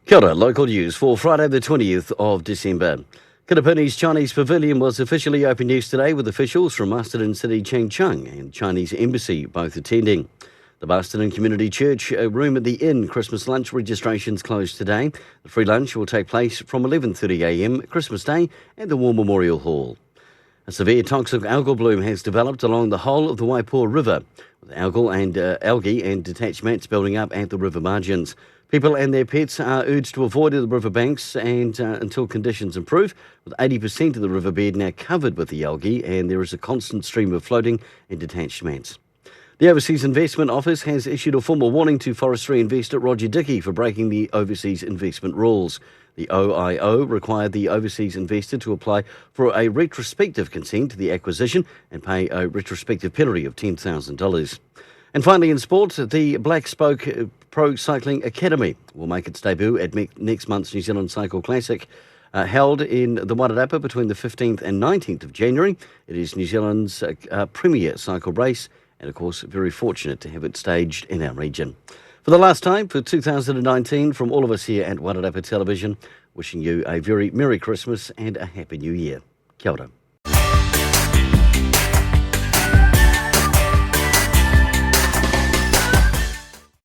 Kia ora, local news for Friday the 20th of December. Kitapuni's Chinese Pavilion was officially opened yesterday with officials from Masterton City Changchung and Chinese Embassy both attending. The Masterton Community Church room at the Inn Christmas lunch registrations closed today. The free lunch will take place from 11:30am Christmas Day at the War Memorial Hall. A severe toxic algal bloom has developed along the whole of the Waipō River, with algae and detached mats building up at the river margins. People and their pets are urged to avoid the riverbanks until conditions improve, with 80% of the riverbed now covered with the algae, and there is a constant stream of floating and detached mats. The Overseas Investment Office has issued a formal warning to forestry investor Roger Dickey for breaking the overseas investment rules. The OIO required the overseas investor to apply for a retrospective consent to the acquisition and pay a retrospective penalty of $10,000. And finally in sport, the Black Spoke Pro Cycling Academy will make its debut at next month's New Zealand Cycle Classic, held in the Wairarapa between the 15th and 19th of January. It is New Zealand's premier cycle race, and of course very fortunate to have it staged in our region. For the last time for 2019, from all of us here at Wairarapa Television, wishing you a very Merry Christmas and a Happy New Year. Kia ora.